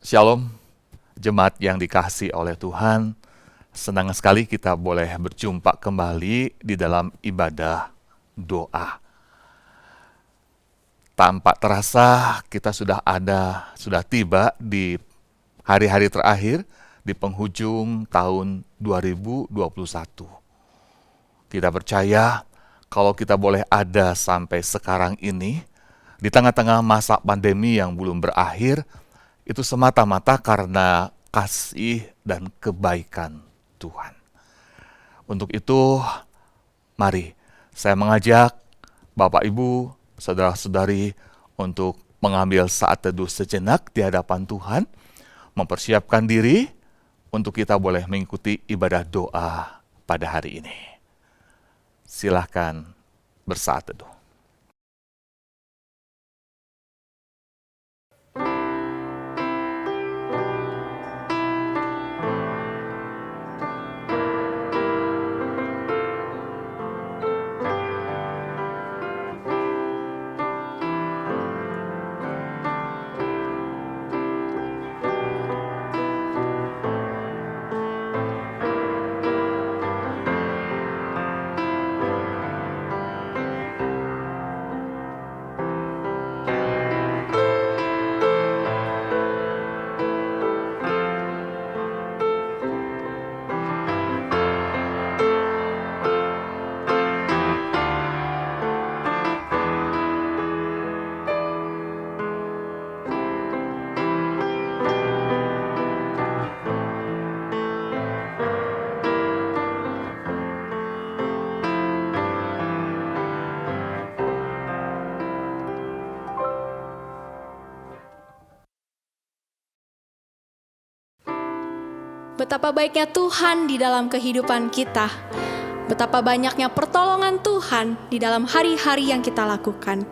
Shalom, jemaat yang dikasihi oleh Tuhan. Senang sekali kita boleh berjumpa kembali di dalam ibadah doa. Tanpa terasa kita sudah tiba di hari-hari terakhir di penghujung tahun 2021. Kita percaya kalau kita boleh ada sampai sekarang ini, di tengah-tengah masa pandemi yang belum berakhir, itu semata-mata karena kasih dan kebaikan Tuhan. Untuk itu, mari saya mengajak Bapak Ibu, saudara-saudari untuk mengambil saat teduh sejenak di hadapan Tuhan, mempersiapkan diri untuk kita boleh mengikuti ibadah doa pada hari ini. Silahkan bersaat teduh. Betapa baiknya Tuhan di dalam kehidupan kita. Betapa banyaknya pertolongan Tuhan di dalam hari-hari yang kita lakukan.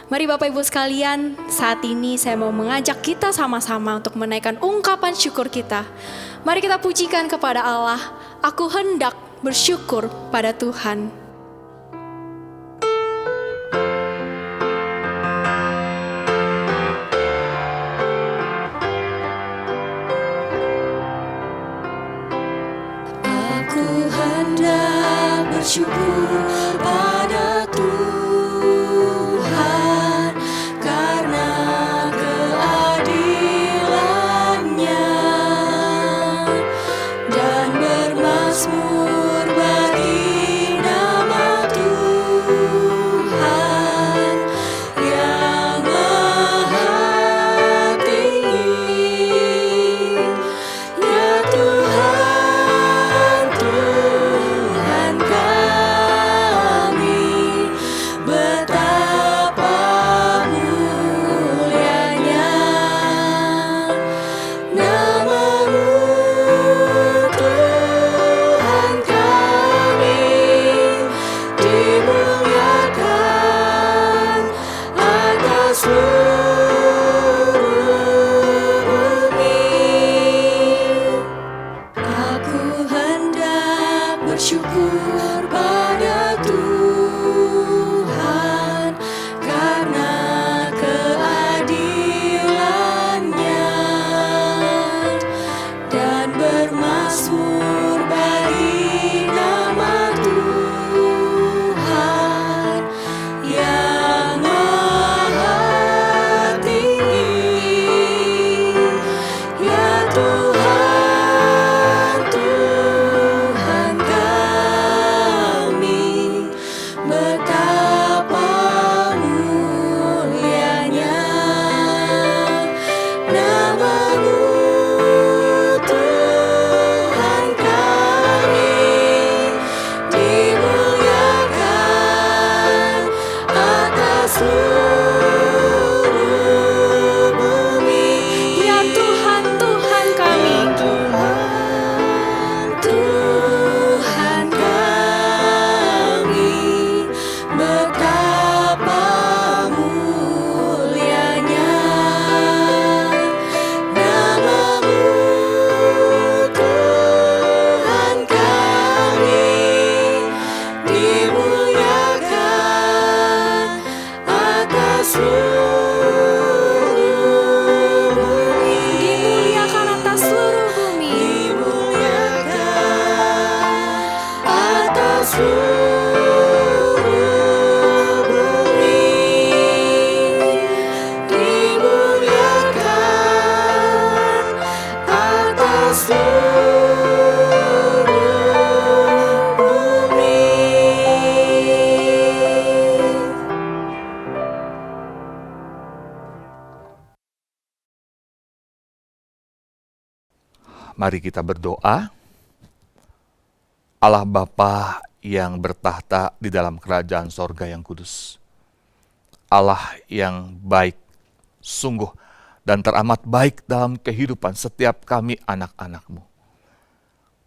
Mari Bapak Ibu sekalian, saat ini saya mau mengajak kita sama-sama untuk menaikkan ungkapan syukur kita. Mari kita pujikan kepada Allah. Aku hendak bersyukur pada Tuhan. Bersyukur pada Tuhan karena keadilan-Nya dan bermazmur bagi nama Tuhan yang maha tinggi. Ya Tuhan, Tuhan kami. seluruh bumi. Mari kita berdoa. Allah Bapa yang bertahta di dalam kerajaan sorga yang kudus. Allah yang baik, sungguh dan teramat baik dalam kehidupan setiap kami anak-anak-Mu.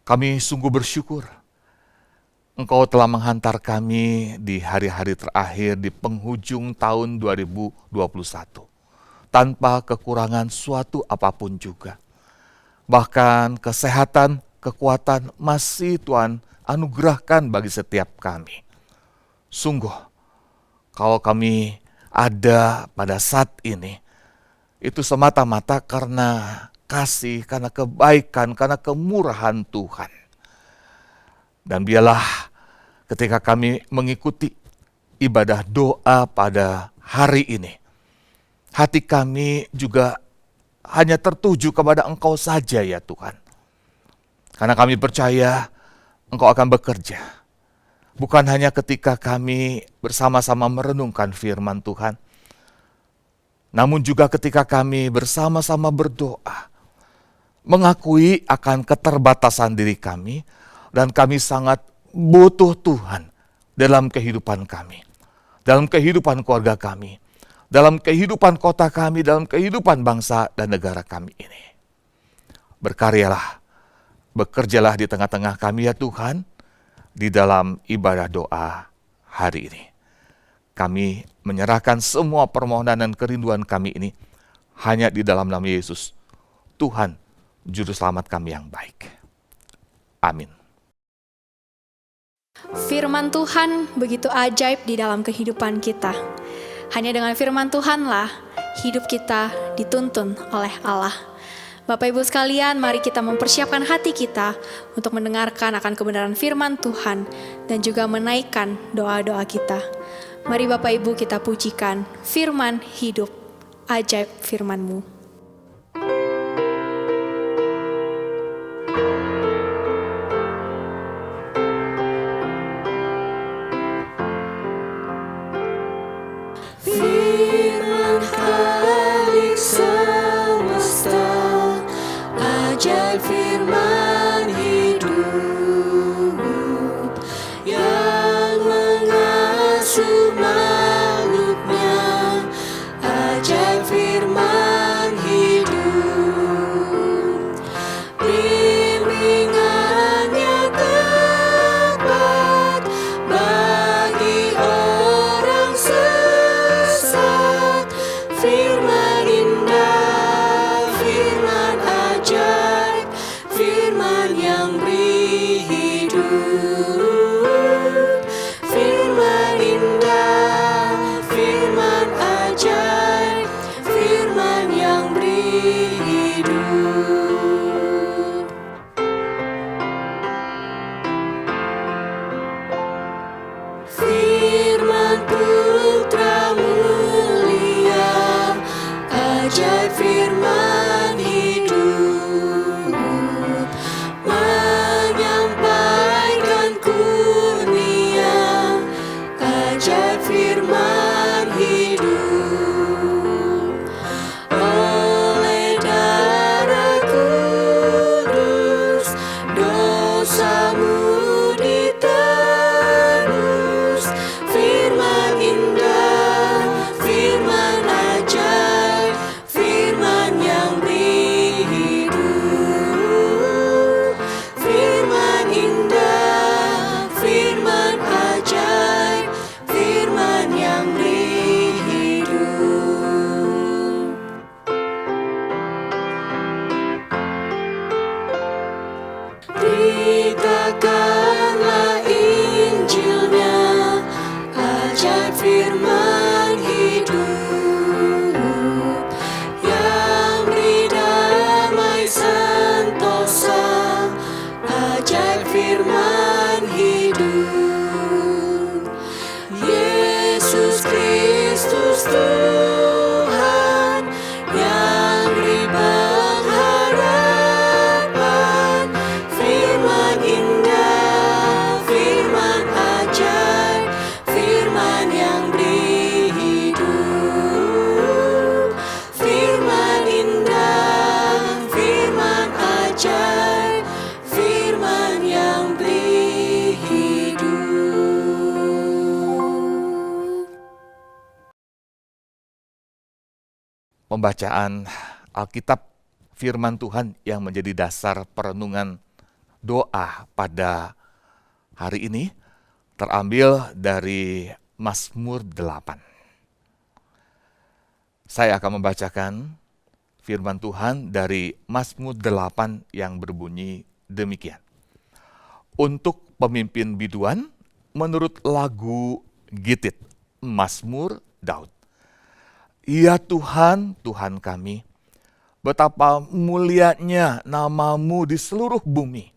Kami sungguh bersyukur Engkau telah menghantar kami di hari-hari terakhir di penghujung tahun 2021 tanpa kekurangan suatu apapun juga. Bahkan kesehatan, kekuatan masih Tuhan anugerahkan bagi setiap kami. Sungguh, kalau kami ada pada saat ini, itu semata-mata karena kasih, karena kebaikan, karena kemurahan Tuhan. Dan biarlah ketika kami mengikuti ibadah doa pada hari ini, hati kami juga hanya tertuju kepada Engkau saja ya Tuhan. Karena kami percaya Engkau akan bekerja. Bukan hanya ketika kami bersama-sama merenungkan firman Tuhan, namun juga ketika kami bersama-sama berdoa, mengakui akan keterbatasan diri kami, dan kami sangat butuh Tuhan dalam kehidupan kami, dalam kehidupan keluarga kami, dalam kehidupan kota kami, dalam kehidupan bangsa dan negara kami ini. Berkaryalah, bekerjalah di tengah-tengah kami ya Tuhan, di dalam ibadah doa hari ini. Kami menyerahkan semua permohonan dan kerinduan kami ini hanya di dalam nama Yesus, Tuhan, Juru Selamat kami yang baik. Amin. Firman Tuhan begitu ajaib di dalam kehidupan kita. Hanya dengan firman Tuhanlah hidup kita dituntun oleh Allah. Bapak Ibu sekalian, mari kita mempersiapkan hati kita untuk mendengarkan akan kebenaran firman Tuhan dan juga menaikkan doa-doa kita. Mari Bapak Ibu kita pujikan firman hidup, ajaib firman-Mu. Firman Khalik semesta, ajaib firman hidup yang mengasuh makhluknya, ajaib firman hidup. Bimbingannya tepat bagi orang sesat, firman indah, firman ajaib, firman yang beri hidup. Firman indah, firman ajaib, firman yang beri hidup. Firman Putra mulia, ajaib firman hidup, menyampaikan kurnia, ajaib firman hidup. Oleh darah kudus, dosamu ditebus. Firman indah, firman ajaib, firman yang beri pembacaan Alkitab firman Tuhan yang menjadi dasar perenungan doa pada hari ini terambil dari Mazmur 8. Saya akan membacakan firman Tuhan dari Mazmur 8 yang berbunyi demikian. Untuk pemimpin biduan, menurut lagu Gitit, Mazmur Daud. Ya Tuhan, Tuhan kami, betapa mulianya nama-Mu di seluruh bumi.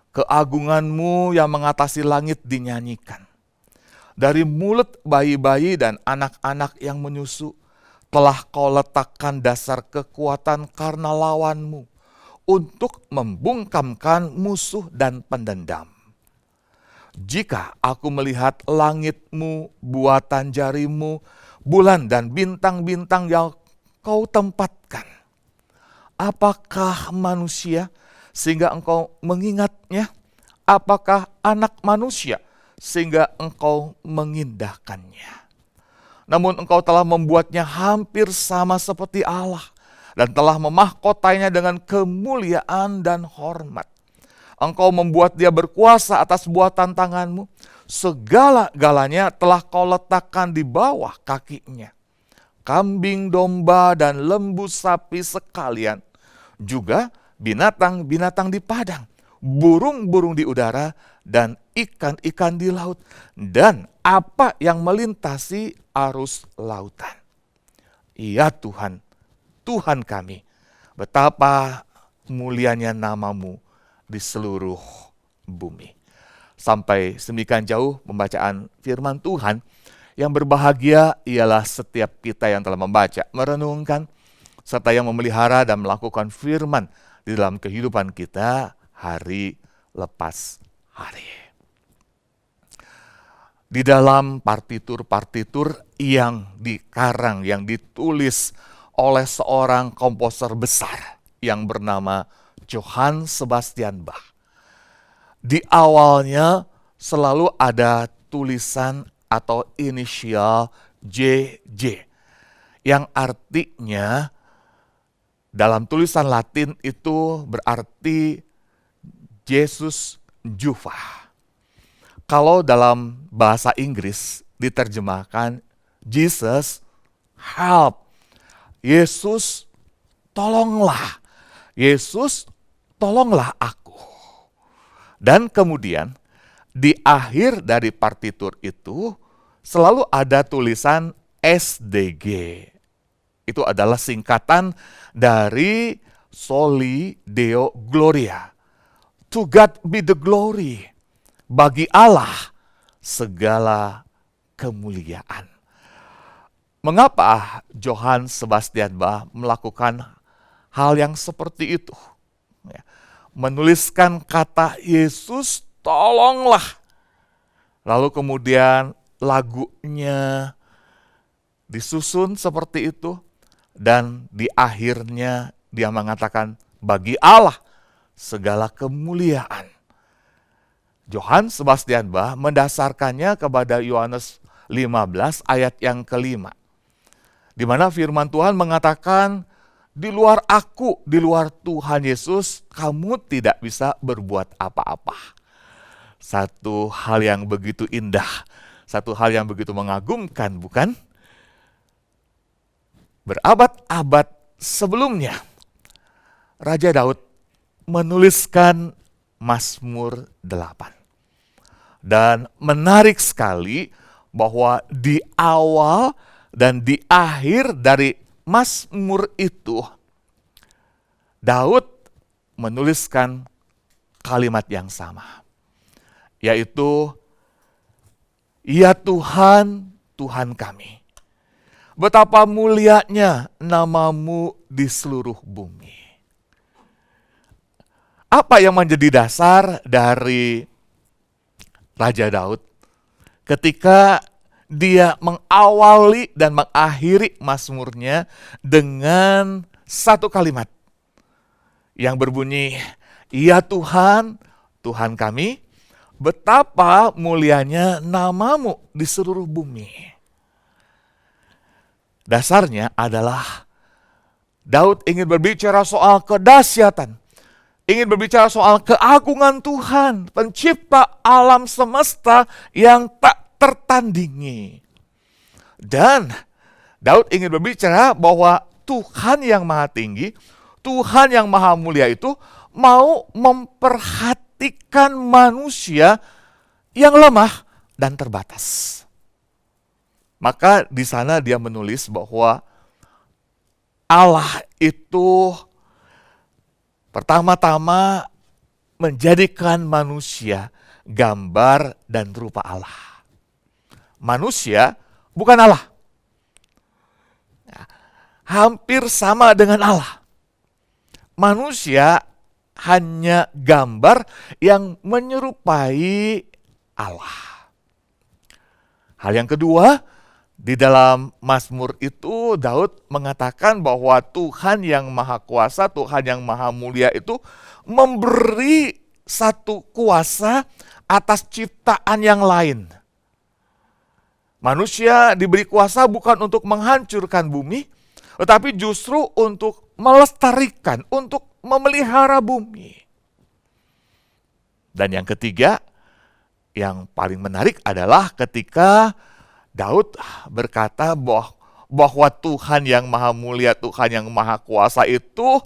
Keagungan-Mu yang mengatasi langit dinyanyikan. Dari mulut bayi-bayi dan anak-anak yang menyusu, telah Kau letakkan dasar kekuatan karena lawan-Mu, untuk membungkamkan musuh dan pendendam. Jika aku melihat langit-Mu, buatan jari-Mu, bulan dan bintang-bintang yang Kau tempatkan, apakah manusia sehingga Engkau mengingatnya? Apakah anak manusia sehingga Engkau mengindahkannya? Namun Engkau telah membuatnya hampir sama seperti Allah, dan telah memahkotainya dengan kemuliaan dan hormat. Engkau membuat dia berkuasa atas buatan tangan-Mu. Segala-galanya telah Kau letakkan di bawah kakinya. Kambing, domba, dan lembu sapi sekalian. Juga binatang-binatang di padang, burung-burung di udara, dan ikan-ikan di laut, dan apa yang melintasi arus lautan. Ya Tuhan, Tuhan kami, betapa mulianya nama-Mu di seluruh bumi. Sampai sedemikian jauh pembacaan firman Tuhan. Yang berbahagia ialah setiap kita yang telah membaca, merenungkan, serta yang memelihara dan melakukan firman di dalam kehidupan kita hari lepas hari. Di dalam partitur-partitur yang dikarang, yang ditulis oleh seorang komposer besar yang bernama Johann Sebastian Bach. Di awalnya selalu ada tulisan atau inisial JJ, yang artinya dalam tulisan Latin itu berarti Jesus Juva. Kalau dalam bahasa Inggris diterjemahkan Jesus help, Yesus tolonglah, Yesus tolonglah aku. Dan kemudian di akhir dari partitur itu selalu ada tulisan SDG. Itu adalah singkatan dari Soli Deo Gloria. To God be the glory. Bagi Allah segala kemuliaan. Mengapa Johann Sebastian Bach melakukan hal yang seperti itu? Menuliskan kata Yesus tolonglah. Lalu kemudian lagunya disusun seperti itu. Dan di akhirnya dia mengatakan bagi Allah segala kemuliaan. Johann Sebastian Bach mendasarkannya kepada Yohanes 15 ayat yang kelima. Di mana firman Tuhan mengatakan, di luar aku, di luar Tuhan Yesus, kamu tidak bisa berbuat apa-apa. Satu hal yang begitu indah, satu hal yang begitu mengagumkan, bukan? Berabad-abad sebelumnya, Raja Daud menuliskan Mazmur 8. Dan menarik sekali bahwa di awal dan di akhir dari Mazmur itu, Daud menuliskan kalimat yang sama, yaitu, ya Tuhan, Tuhan kami, betapa mulianya nama-Mu di seluruh bumi. Apa yang menjadi dasar dari Raja Daud ketika dia mengawali dan mengakhiri mazmurnya dengan satu kalimat yang berbunyi, ya Tuhan, Tuhan kami, betapa mulianya nama-Mu di seluruh bumi. Dasarnya adalah Daud ingin berbicara soal kedahsyatan, ingin berbicara soal keagungan Tuhan, pencipta alam semesta yang tak tertandingi. Dan Daud ingin berbicara bahwa Tuhan yang maha tinggi, Tuhan yang maha mulia itu mau memperhatikan manusia yang lemah dan terbatas. Maka di sana dia menulis bahwa Allah itu pertama-tama menjadikan manusia gambar dan rupa Allah. Manusia bukan Allah. Hampir sama dengan Allah. Manusia hanya gambar yang menyerupai Allah. Hal yang kedua, di dalam Mazmur itu Daud mengatakan bahwa Tuhan yang maha kuasa, Tuhan yang maha mulia itu memberi satu kuasa atas ciptaan yang lain. Manusia diberi kuasa bukan untuk menghancurkan bumi, tetapi justru untuk melestarikan, untuk memelihara bumi. Dan yang ketiga, yang paling menarik adalah ketika Daud berkata bahwa Tuhan yang maha mulia, Tuhan yang maha kuasa itu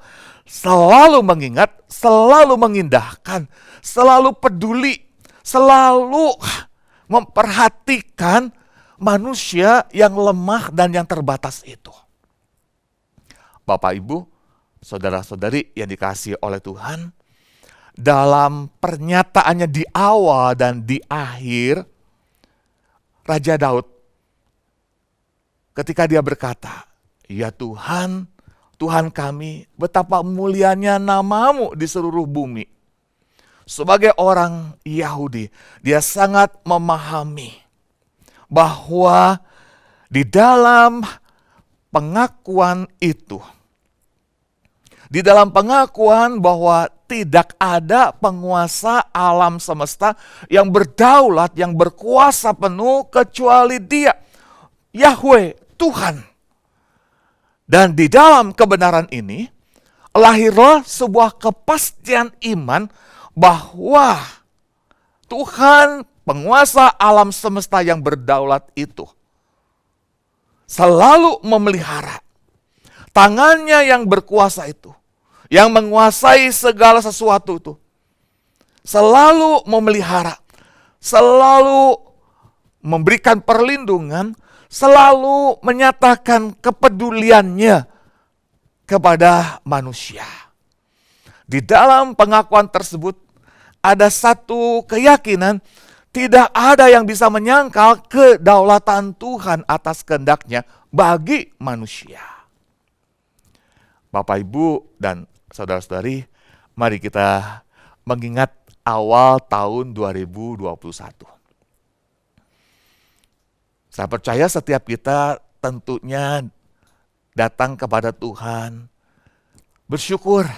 selalu mengingat, selalu mengindahkan, selalu peduli, selalu memperhatikan manusia yang lemah dan yang terbatas itu. Bapak, Ibu, saudara-saudari yang dikasihi oleh Tuhan, dalam pernyataannya di awal dan di akhir, Raja Daud ketika dia berkata, "Ya Tuhan, Tuhan kami, betapa mulianya namamu di seluruh bumi." Sebagai orang Yahudi, dia sangat memahami bahwa di dalam pengakuan itu, di dalam pengakuan bahwa tidak ada penguasa alam semesta yang berdaulat, yang berkuasa penuh kecuali Dia, Yahweh, Tuhan. Dan di dalam kebenaran ini, lahirlah sebuah kepastian iman bahwa Tuhan, penguasa alam semesta yang berdaulat itu, selalu memelihara. Tangannya yang berkuasa itu, yang menguasai segala sesuatu itu, selalu memelihara, selalu memberikan perlindungan, selalu menyatakan kepeduliannya kepada manusia. Di dalam pengakuan tersebut ada satu keyakinan, tidak ada yang bisa menyangkal kedaulatan Tuhan atas kehendaknya bagi manusia. Bapak, Ibu, dan saudara-saudari, mari kita mengingat awal tahun 2021. Saya percaya setiap kita tentunya datang kepada Tuhan bersyukur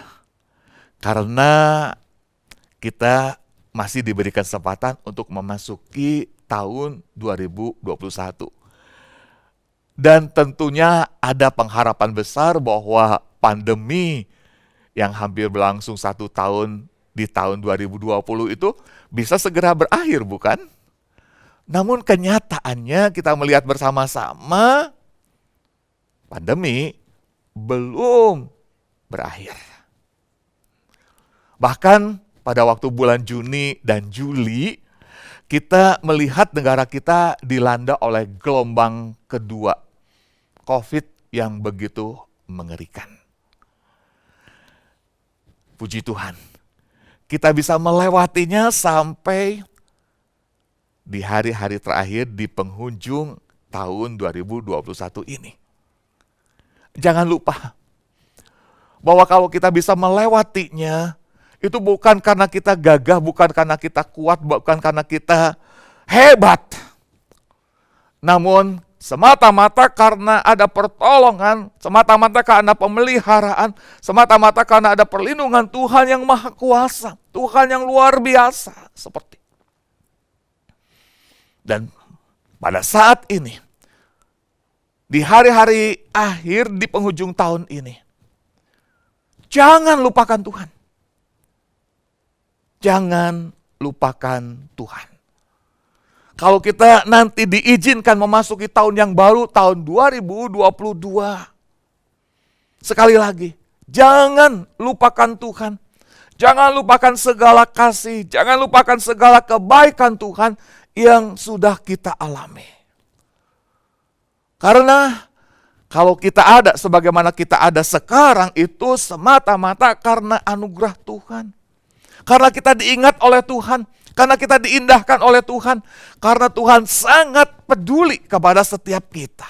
karena kita masih diberi kesempatan untuk memasuki tahun 2021. Dan tentunya ada pengharapan besar bahwa pandemi yang hampir berlangsung 1 tahun di tahun 2020 itu bisa segera berakhir, bukan? Namun kenyataannya kita melihat bersama-sama pandemi belum berakhir. Bahkan pada waktu bulan Juni dan Juli, kita melihat negara kita dilanda oleh gelombang kedua COVID yang begitu mengerikan. Puji Tuhan, kita bisa melewatinya sampai di hari-hari terakhir di penghujung tahun 2021 ini. Jangan lupa bahwa kalau kita bisa melewatinya, itu bukan karena kita gagah, bukan karena kita kuat, bukan karena kita hebat. Namun semata-mata karena ada pertolongan, semata-mata karena pemeliharaan, semata-mata karena ada perlindungan Tuhan yang maha kuasa, Tuhan yang luar biasa seperti. Dan pada saat ini, di hari-hari akhir di penghujung tahun ini, Jangan lupakan Tuhan. Jangan lupakan Tuhan. Kalau kita nanti diizinkan memasuki tahun yang baru, tahun 2022. Sekali lagi, jangan lupakan Tuhan. Jangan lupakan segala kasih, jangan lupakan segala kebaikan Tuhan yang sudah kita alami. Karena kalau kita ada sebagaimana kita ada sekarang itu semata-mata karena anugerah Tuhan. Karena kita diingat oleh Tuhan, karena kita diindahkan oleh Tuhan, karena Tuhan sangat peduli kepada setiap kita.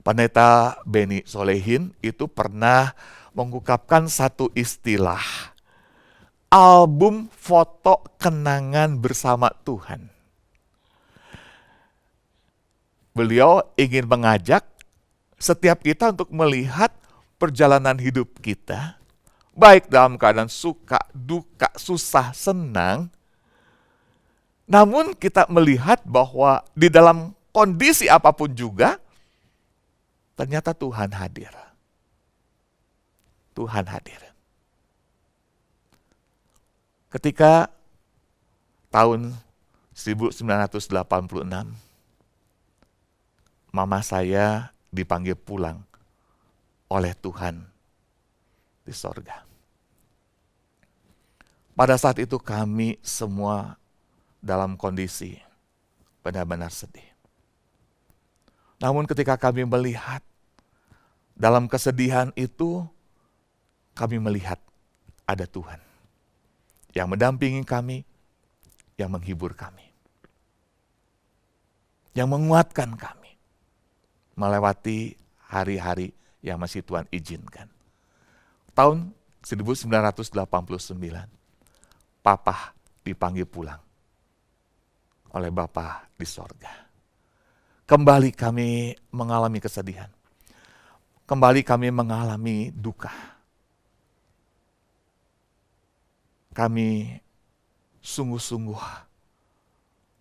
Pendeta Beni Solehin itu pernah mengungkapkan satu istilah, album foto kenangan bersama Tuhan. Beliau ingin mengajak setiap kita untuk melihat perjalanan hidup kita, baik dalam keadaan suka, duka, susah, senang, namun kita melihat bahwa di dalam kondisi apapun juga, ternyata Tuhan hadir. Tuhan hadir. Ketika tahun 1986, mama saya dipanggil pulang oleh Tuhan di sorga. Pada saat itu kami semua dalam kondisi benar-benar sedih. Namun ketika kami melihat dalam kesedihan itu, kami melihat ada Tuhan yang mendampingi kami, yang menghibur kami, yang menguatkan kami melewati hari-hari yang masih Tuhan izinkan. Tahun 1989, Papa dipanggil pulang oleh Bapa di sorga. Kembali kami mengalami kesedihan. Kembali kami mengalami duka. Kami sungguh-sungguh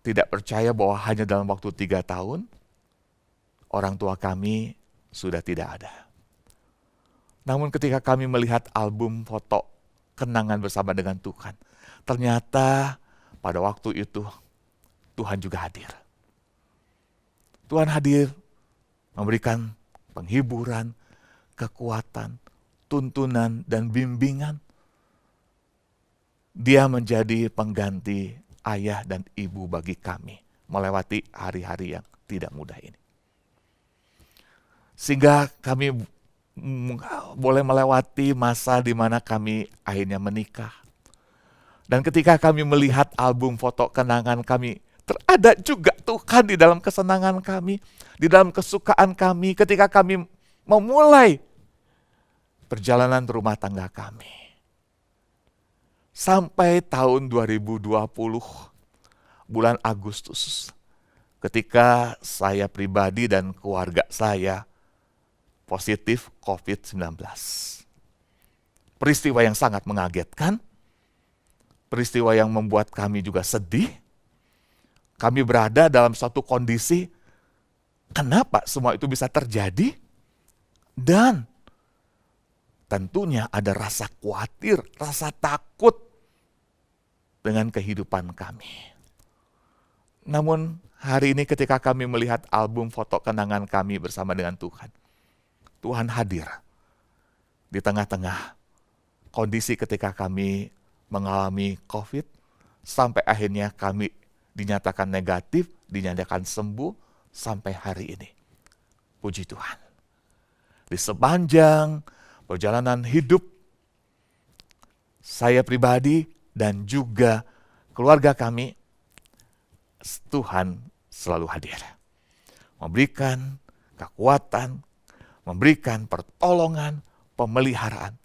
tidak percaya bahwa hanya dalam waktu 3 tahun, orang tua kami sudah tidak ada. Namun ketika kami melihat album foto kenangan bersama dengan Tuhan, ternyata pada waktu itu Tuhan juga hadir. Tuhan hadir memberikan penghiburan, kekuatan, tuntunan, dan bimbingan. Dia menjadi pengganti ayah dan ibu bagi kami melewati hari-hari yang tidak mudah ini. Sehingga kami boleh melewati masa di mana kami akhirnya menikah. Dan ketika kami melihat album foto kenangan kami, terada juga Tuhan di dalam kesenangan kami, di dalam kesukaan kami, ketika kami memulai perjalanan rumah tangga kami. Sampai tahun 2020, bulan Agustus, ketika saya pribadi dan keluarga saya positif COVID-19. Peristiwa yang sangat mengagetkan, peristiwa yang membuat kami juga sedih. Kami berada dalam suatu kondisi, kenapa semua itu bisa terjadi? Dan tentunya ada rasa khawatir, rasa takut dengan kehidupan kami. Namun hari ini ketika kami melihat album foto kenangan kami bersama dengan Tuhan, Tuhan hadir di tengah-tengah kondisi ketika kami mengalami COVID, sampai akhirnya kami dinyatakan negatif, dinyatakan sembuh sampai hari ini. Puji Tuhan. Di sepanjang perjalanan hidup saya pribadi dan juga keluarga kami, Tuhan selalu hadir. Memberikan kekuatan, memberikan pertolongan, pemeliharaan.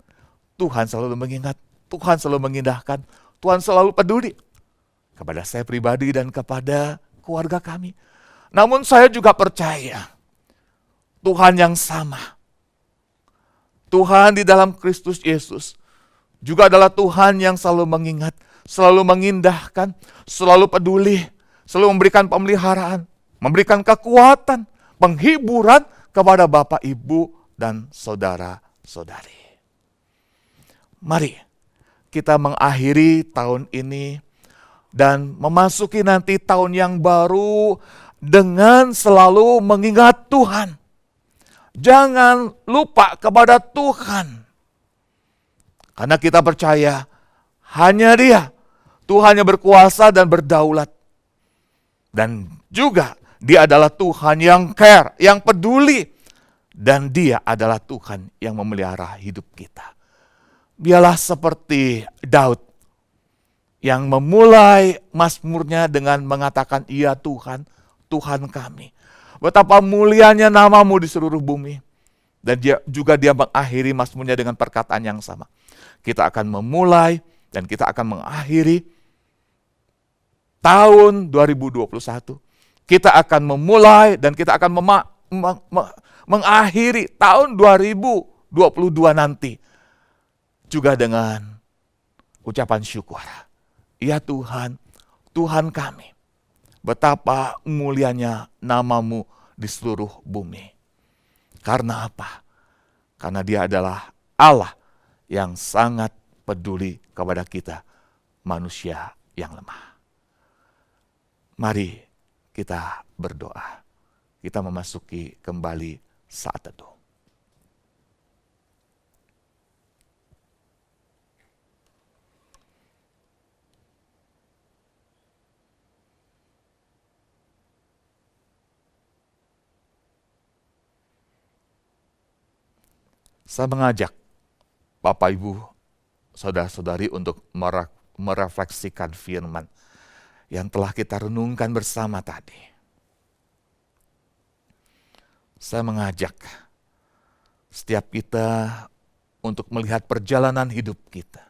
Tuhan selalu mengingat, Tuhan selalu mengindahkan, Tuhan selalu peduli kepada saya pribadi dan kepada keluarga kami. Namun saya juga percaya Tuhan yang sama, Tuhan di dalam Kristus Yesus juga adalah Tuhan yang selalu mengingat, selalu mengindahkan, selalu peduli, selalu memberikan pemeliharaan, memberikan kekuatan, penghiburan kepada Bapak, Ibu, dan saudara-saudara. saudari. Mari kita mengakhiri tahun ini dan memasuki nanti tahun yang baru dengan selalu mengingat Tuhan. Jangan lupa kepada Tuhan. Karena kita percaya hanya Dia, Tuhan yang berkuasa dan berdaulat. Dan juga Dia adalah Tuhan yang care, yang peduli. Dan Dia adalah Tuhan yang memelihara hidup kita. Biarlah seperti Daud yang memulai mazmurnya dengan mengatakan, "Ya Tuhan, Tuhan kami. Betapa mulianya nama-Mu di seluruh bumi." Dan dia mengakhiri mazmurnya dengan perkataan yang sama. Kita akan memulai dan kita akan mengakhiri tahun 2021. Kita akan memulai dan kita akan mengakhiri tahun 2022 nanti. Juga dengan ucapan syukur. Ya Tuhan, Tuhan kami. Betapa mulianya nama-Mu di seluruh bumi. Karena apa? Karena Dia adalah Allah yang sangat peduli kepada kita, manusia yang lemah. Mari kita berdoa. Kita memasuki kembali saat teduh. Saya mengajak Bapak, Ibu, Saudara-saudari untuk merefleksikan firman yang telah kita renungkan bersama tadi. Saya mengajak setiap kita untuk melihat perjalanan hidup kita.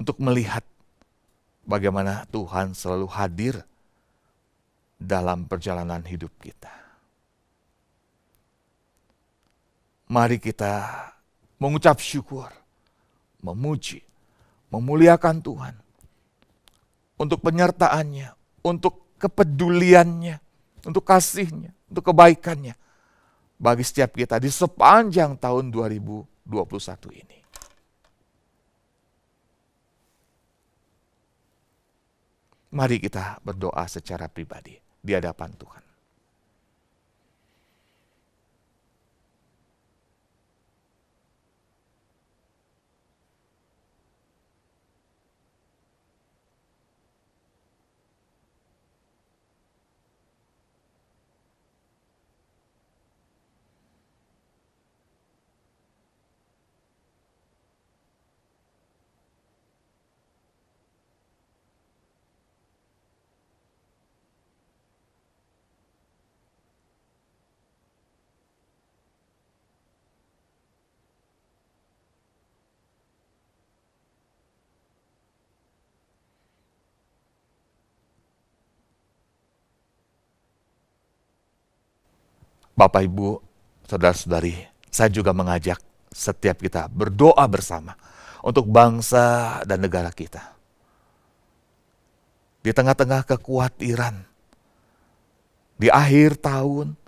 Untuk melihat bagaimana Tuhan selalu hadir dalam perjalanan hidup kita. Mari kita mengucap syukur, memuji, memuliakan Tuhan untuk penyertaannya, untuk kepeduliannya, untuk kasihnya, untuk kebaikannya bagi setiap kita di sepanjang tahun 2021 ini. Mari kita berdoa secara pribadi di hadapan Tuhan. Bapak, Ibu, Saudara-saudari, saya juga mengajak setiap kita berdoa bersama untuk bangsa dan negara kita. Di tengah-tengah kekhawatiran, di akhir tahun,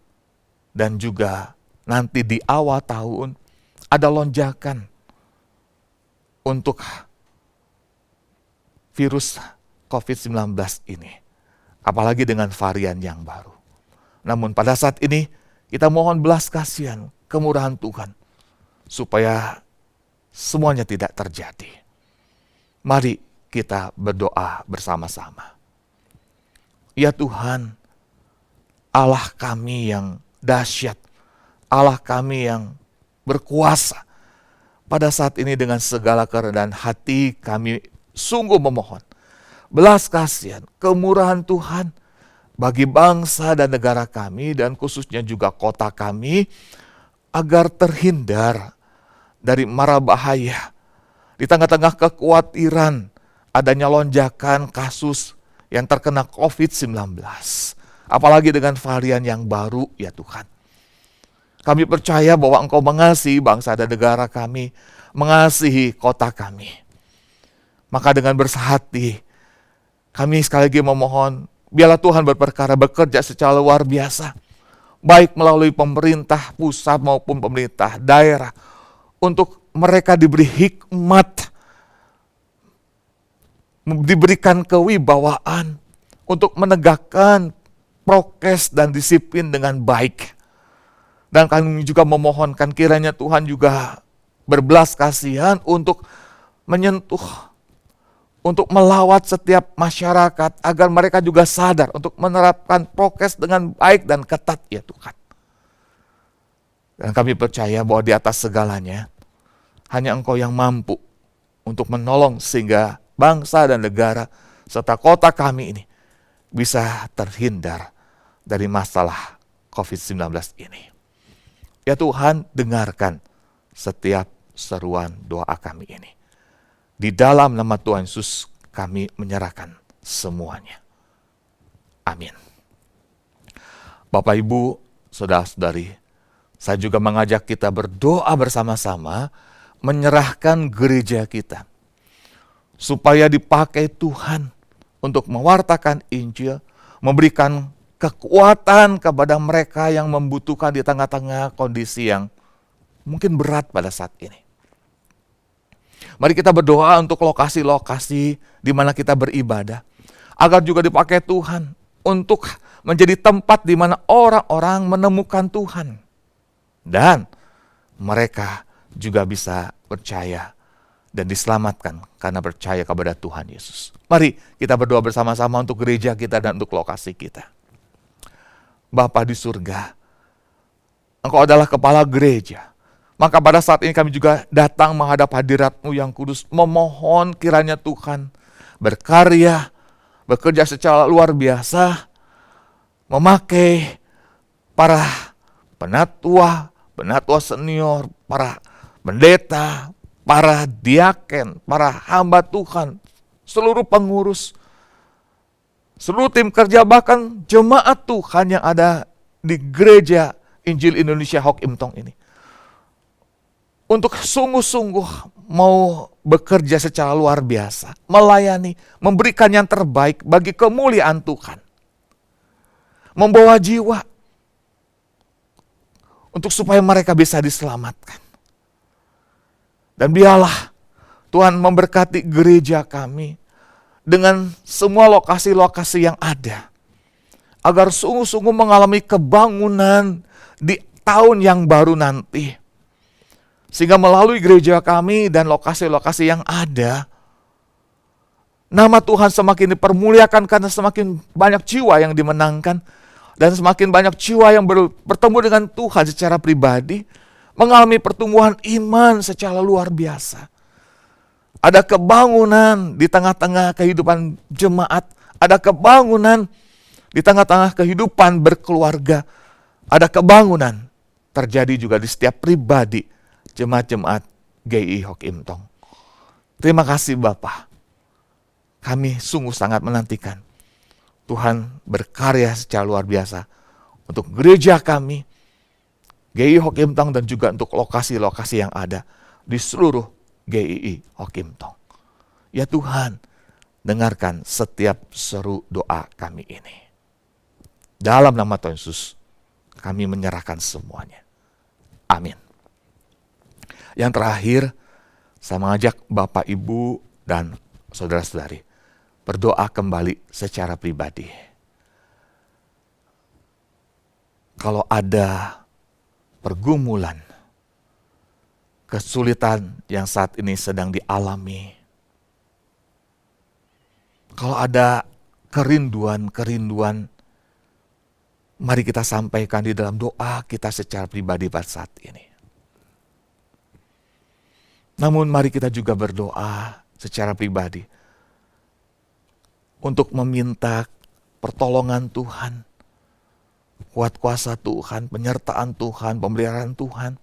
dan juga nanti di awal tahun, ada lonjakan untuk virus COVID-19 ini. Apalagi dengan varian yang baru. Namun pada saat ini, kita mohon belas kasihan, kemurahan Tuhan, supaya semuanya tidak terjadi. Mari kita berdoa bersama-sama. Ya Tuhan, Allah kami yang dahsyat, Allah kami yang berkuasa, pada saat ini dengan segala kerendahan hati kami sungguh memohon belas kasihan, kemurahan Tuhan, bagi bangsa dan negara kami dan khususnya juga kota kami agar terhindar dari mara bahaya di tengah-tengah kekhawatiran adanya lonjakan kasus yang terkena COVID-19. Apalagi dengan varian yang baru ya Tuhan. Kami percaya bahwa Engkau mengasihi bangsa dan negara kami, mengasihi kota kami. Maka dengan bersahati kami sekali lagi memohon biarlah Tuhan berperkara bekerja secara luar biasa. baik melalui pemerintah pusat maupun pemerintah daerah, untuk mereka diberi hikmat, diberikan kewibawaan untuk menegakkan prokes dan disiplin dengan baik. Dan kami juga memohonkan kiranya Tuhan juga berbelas kasihan untuk menyentuh, untuk melawat setiap masyarakat agar mereka juga sadar untuk menerapkan prokes dengan baik dan ketat ya Tuhan. Dan kami percaya bahwa di atas segalanya hanya Engkau yang mampu untuk menolong sehingga bangsa dan negara serta kota kami ini bisa terhindar dari masalah COVID-19 ini. Ya Tuhan, dengarkan setiap seruan doa kami ini. Di dalam nama Tuhan Yesus kami menyerahkan semuanya. Amin. Bapak, Ibu, saudara-saudari, saya juga mengajak kita berdoa bersama-sama menyerahkan gereja kita supaya dipakai Tuhan untuk mewartakan Injil, memberikan kekuatan kepada mereka yang membutuhkan di tengah-tengah kondisi yang mungkin berat pada saat ini. Mari kita berdoa untuk lokasi-lokasi di mana kita beribadah, agar juga dipakai Tuhan untuk menjadi tempat di mana orang-orang menemukan Tuhan. Dan mereka juga bisa percaya dan diselamatkan karena percaya kepada Tuhan Yesus. Mari kita berdoa bersama-sama untuk gereja kita dan untuk lokasi kita. Bapa di surga, Engkau adalah kepala gereja. Maka pada saat ini kami juga datang menghadap hadirat-Mu yang kudus, memohon kiranya Tuhan berkarya, bekerja secara luar biasa, memakai para penatua senior, para pendeta, para diaken, para hamba Tuhan, seluruh pengurus, seluruh tim kerja, bahkan jemaat Tuhan yang ada di Gereja Injil Indonesia Hok Im Tong ini, untuk sungguh-sungguh mau bekerja secara luar biasa, melayani, memberikan yang terbaik bagi kemuliaan Tuhan, membawa jiwa untuk supaya mereka bisa diselamatkan. Dan biarlah Tuhan memberkati gereja kami dengan semua lokasi-lokasi yang ada, agar sungguh-sungguh mengalami kebangunan di tahun yang baru nanti. Sehingga melalui gereja kami dan lokasi-lokasi yang ada, nama Tuhan semakin dipermuliakan karena semakin banyak jiwa yang dimenangkan, dan semakin banyak jiwa yang bertemu dengan Tuhan secara pribadi, mengalami pertumbuhan iman secara luar biasa. Ada kebangunan di tengah-tengah kehidupan jemaat, ada kebangunan di tengah-tengah kehidupan berkeluarga, ada kebangunan terjadi juga di setiap pribadi jemaat-jemaat GI Hok Im Tong. Terima kasih Bapa. Kami sungguh sangat menantikan Tuhan berkarya secara luar biasa untuk gereja kami, GI Hok Im Tong, dan juga untuk lokasi-lokasi yang ada di seluruh GII Hok Im Tong. Ya Tuhan, dengarkan setiap seru doa kami ini. Dalam nama Tuhan Yesus, kami menyerahkan semuanya. Amin. Yang terakhir, saya mengajak Bapak, Ibu, dan saudara-saudari berdoa kembali secara pribadi. Kalau ada pergumulan, kesulitan yang saat ini sedang dialami, kalau ada kerinduan, mari kita sampaikan di dalam doa kita secara pribadi pada saat ini. Namun mari kita juga berdoa secara pribadi untuk meminta pertolongan Tuhan, kuat kuasa Tuhan, penyertaan Tuhan, pemeliharaan Tuhan,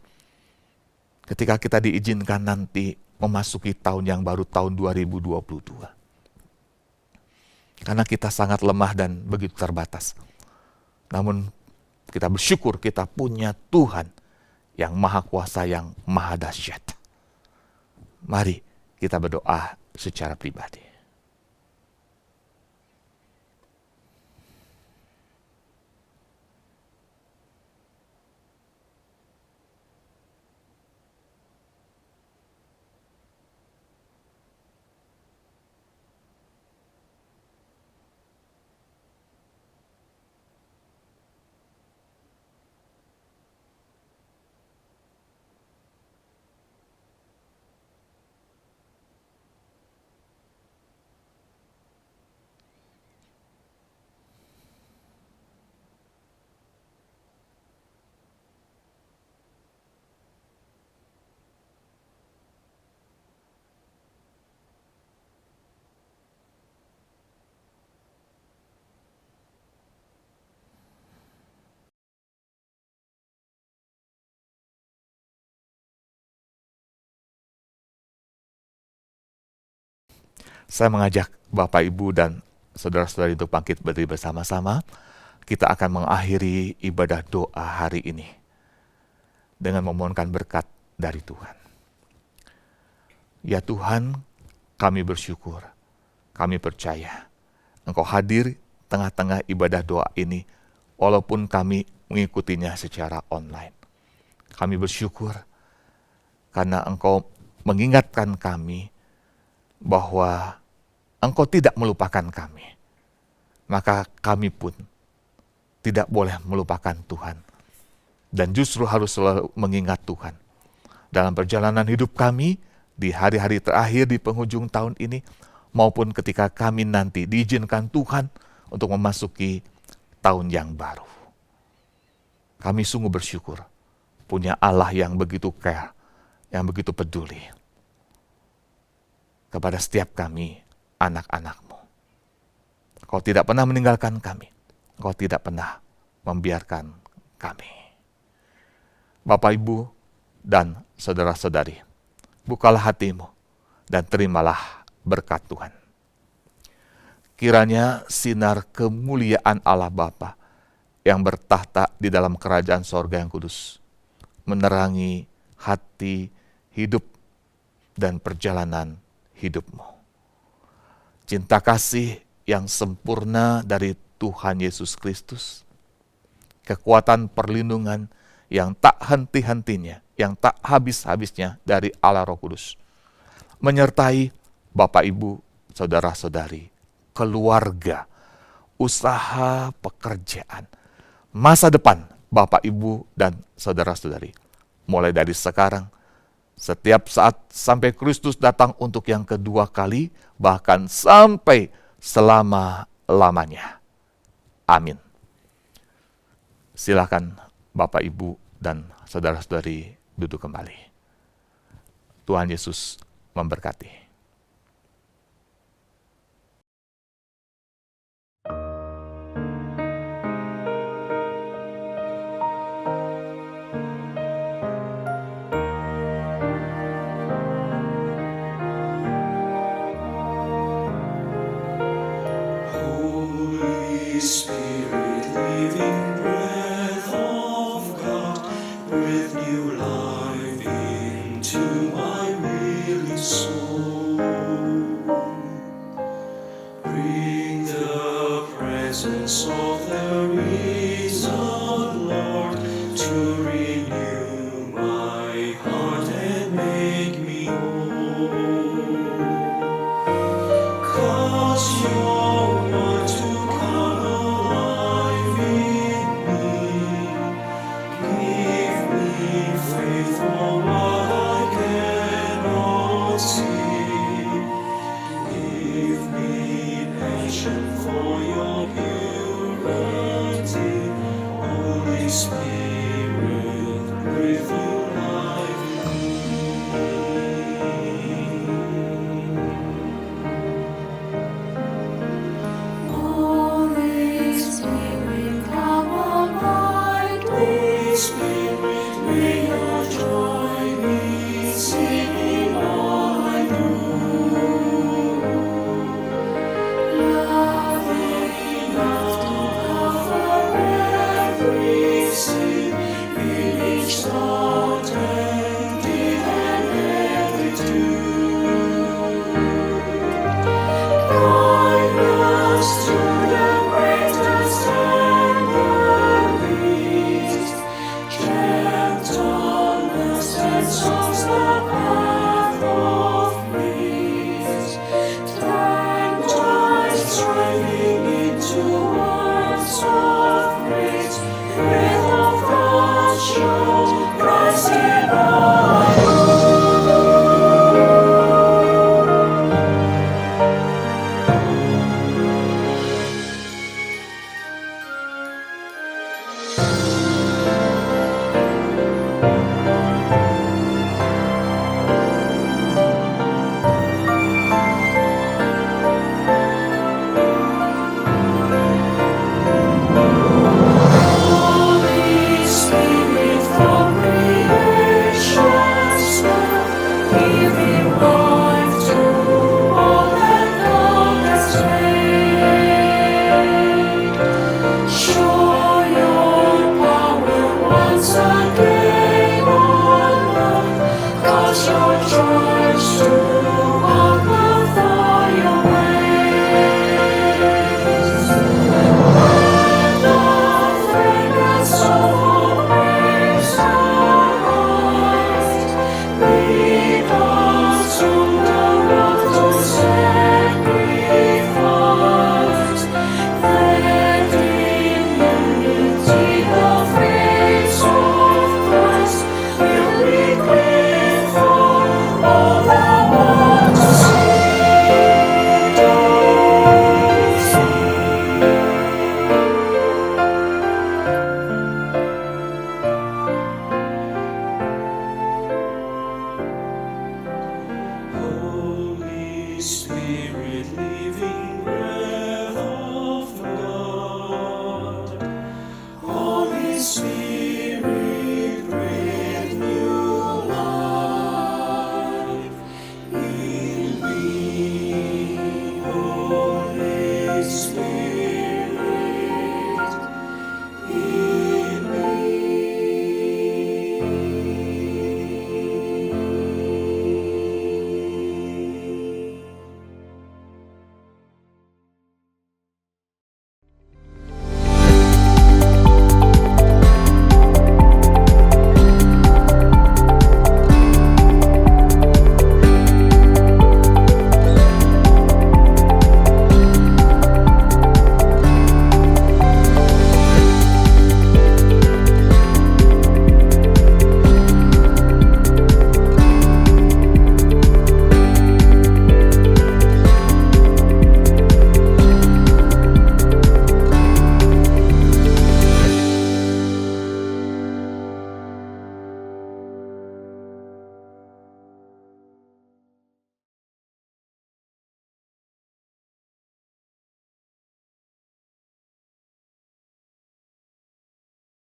ketika kita diizinkan nanti memasuki tahun yang baru, tahun 2022. Karena kita sangat lemah dan begitu terbatas. Namun kita bersyukur kita punya Tuhan yang maha kuasa, yang maha dahsyat. Mari kita berdoa secara pribadi. Saya mengajak Bapak, Ibu, dan saudara-saudari untuk bangkit berdiri bersama-sama. Kita akan mengakhiri ibadah doa hari ini dengan memohonkan berkat dari Tuhan. Ya Tuhan, kami bersyukur, kami percaya Engkau hadir tengah-tengah ibadah doa ini, walaupun kami mengikutinya secara online. Kami bersyukur karena Engkau mengingatkan kami bahwa Engkau tidak melupakan kami. Maka kami pun tidak boleh melupakan Tuhan. Dan justru harus selalu mengingat Tuhan. Dalam perjalanan hidup kami, di hari-hari terakhir di penghujung tahun ini, maupun ketika kami nanti diizinkan Tuhan untuk memasuki tahun yang baru. Kami sungguh bersyukur punya Allah yang begitu care, yang begitu peduli kepada setiap kami, anak-anak-Mu. Kau tidak pernah meninggalkan kami. Kau tidak pernah membiarkan kami. Bapak, Ibu, dan saudara-saudari, bukalah hatimu dan terimalah berkat Tuhan. Kiranya sinar kemuliaan Allah Bapa yang bertahta di dalam kerajaan sorga yang kudus menerangi hati, hidup, dan perjalanan hidupmu. Cinta kasih yang sempurna dari Tuhan Yesus Kristus, kekuatan perlindungan yang tak henti-hentinya, yang tak habis-habisnya dari Allah Roh Kudus, menyertai Bapak, Ibu, saudara-saudari, keluarga, usaha, pekerjaan, masa depan Bapak, Ibu, dan saudara-saudari. Mulai dari sekarang, setiap saat sampai Kristus datang untuk yang kedua kali, bahkan sampai selama-lamanya. Amin. Silakan Bapak, Ibu, dan saudara-saudari duduk kembali. Tuhan Yesus memberkati. Holy Spirit, living breath of God, breathe new life into my weary soul. Bring the presence of the risen Lord to renew my heart and make me whole. 'Cause your word to come alive in me. Give me faith for what I cannot see. Give me passion for your purity. Holy Spirit, breathe new life in me. Holy Spirit, come abide Holy with Spirit, me. bring Your joy be seen in all I do. Love enough to cover every sin in each thought and deed and every tune. Guide us through the greatest and the least. Gentleness and songs the path of peace. Turn my striving into words of praise. Breath of God, show